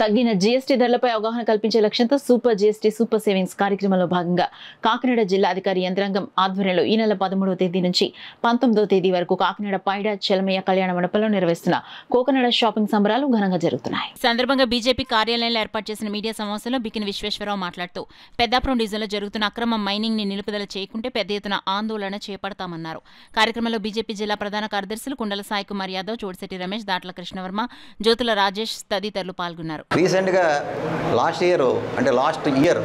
తగ్గిన జీఎస్టీ ధరలపై అవగాహన కల్పించే లక్ష్యంతో సూపర్ జీఎస్టీ సూపర్ సేవింగ్స్ కార్యక్రమంలో భాగంగా కాకినాడ జిల్లా అధికారి యంత్రాంగం ఆధ్వర్యంలో ఈ నెల 13వ తేదీ నుంచి 19వ తేదీ వరకు కాకినాడ పైడా చెలమయ్య కళ్యాణ మండపంలో నిర్వహిస్తున్న కోకనాడ షాపింగ్ సంబరాలు ఘనంగా జరుగుతున్నాయి. సందర్భంగా బీజేపీ కార్యాలయంలో ఏర్పాటు చేసిన మీడియా సమావేశంలో బికిని విశ్వేశ్వరరావు మాట్లాడుతూ పెద్దాపురం డివిజన్లో జరుగుతున్న అక్రమ మైనింగ్ ని నిలుపుదల చేయకుంటే పెద్ద ఎత్తున ఆందోళన చేపడతామన్నారు. కార్యక్రమంలో బీజేపీ జిల్లా ప్రధాన కార్యదర్శులు కుండల సాయి కుమార్ యాదవ్, చోడిశెట్టి రమేష్, దాట్ల కృష్ణవర్మ, జ్యోతుల రాజేష్ తదితరులు పాల్గొన్నారు. రీసెంట్గా లాస్ట్ ఇయర్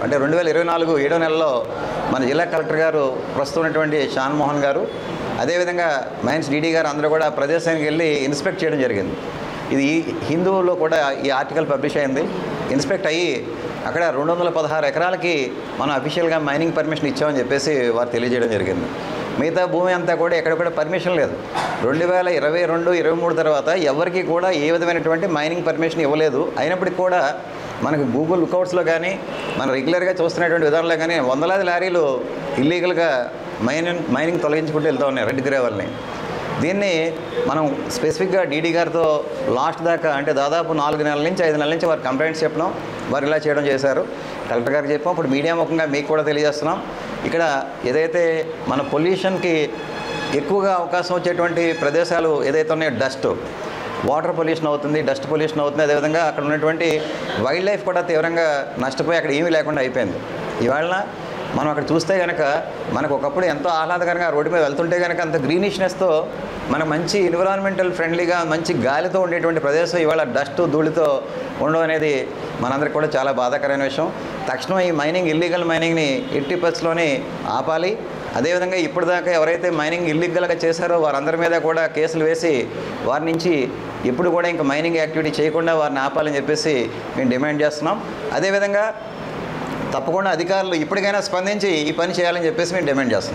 అంటే 2024 7వ నెలలో మన జిల్లా కలెక్టర్ గారు ప్రస్తుతం ఉన్నటువంటి షాన్ మోహన్ గారు, అదేవిధంగా మైన్స్ డీడీ గారు అందరూ కూడా ప్రదేశానికి వెళ్ళి ఇన్స్పెక్ట్ చేయడం జరిగింది. ఇది హిందువులో కూడా ఈ ఆర్టికల్ పబ్లిష్ అయింది. ఇన్స్పెక్ట్ అయ్యి అక్కడ 216 ఎకరాలకి మనం అఫీషియల్గా మైనింగ్ పర్మిషన్ ఇచ్చామని చెప్పేసి వారు తెలియజేయడం జరిగింది. మిగతా భూమి అంతా కూడా ఎక్కడ కూడా పర్మిషన్ లేదు. 2022-23 తర్వాత ఎవరికి కూడా ఏ విధమైనటువంటి మైనింగ్ పర్మిషన్ ఇవ్వలేదు. అయినప్పటికీ కూడా మనకు గూగుల్ లుకౌట్స్లో కానీ మనం రెగ్యులర్గా చూస్తున్నటువంటి విధానంలో కానీ వందలాది లారీలు ఇల్లీగల్గా మైనింగ్ తొలగించుకుంటూ వెళ్తూ ఉన్నాయి రెడ్డి గ్రేవల్ని. దీన్ని మనం స్పెసిఫిక్గా డీడీ గారితో లాస్ట్ దాకా అంటే దాదాపు 4 నెలల నుంచి 5 నెలల నుంచి వారు కంప్లైంట్స్ చెప్పడం, వారు ఇలా చేయడం చేశారు. కలెక్టర్ గారికి చెప్పాం, ఇప్పుడు మీడియా ముఖంగా మీకు కూడా తెలియజేస్తున్నాం. ఇక్కడ ఏదైతే మన పొల్యూషన్కి ఎక్కువగా అవకాశం వచ్చేటువంటి ప్రదేశాలు ఏదైతే ఉన్నాయో డస్ట్, వాటర్ పొల్యూషన్ అవుతుంది, డస్ట్ పొల్యూషన్ అవుతుంది. అదేవిధంగా అక్కడ ఉన్నటువంటి వైల్డ్ లైఫ్ కూడా తీవ్రంగా నష్టపోయి అక్కడ ఏమీ లేకుండా అయిపోయింది. ఇవాళ మనం అక్కడ చూస్తే కనుక మనకు ఒకప్పుడు ఎంతో ఆహ్లాదకరంగా రోడ్డు మీద వెళ్తుంటే కనుక అంత గ్రీనిష్నెస్తో మనకు మంచి ఎన్విరాన్మెంటల్ ఫ్రెండ్లీగా మంచి గాలితో ఉండేటువంటి ప్రదేశం ఇవాళ డస్ట్ ధూళితో ఉండడం అనేది మనందరికీ కూడా చాలా బాధాకరమైన విషయం. తక్షణం ఈ మైనింగ్ ఇల్లీగల్ మైనింగ్ని ఎట్టి పరిస్థితుల్లోనే ఆపాలి. అదేవిధంగా ఇప్పటిదాకా ఎవరైతే మైనింగ్ ఇల్లీగల్గా చేశారో వారందరి మీద కూడా కేసులు వేసి వారి నుంచి ఎప్పుడు కూడా ఇంకా మైనింగ్ యాక్టివిటీ చేయకుండా వారిని ఆపాలని చెప్పేసి మేము డిమాండ్ చేస్తున్నాం. అదేవిధంగా తప్పకుండా అధికారులు ఇప్పటికైనా స్పందించి ఈ పని చేయాలని చెప్పేసి మేము డిమాండ్ చేస్తున్నాం.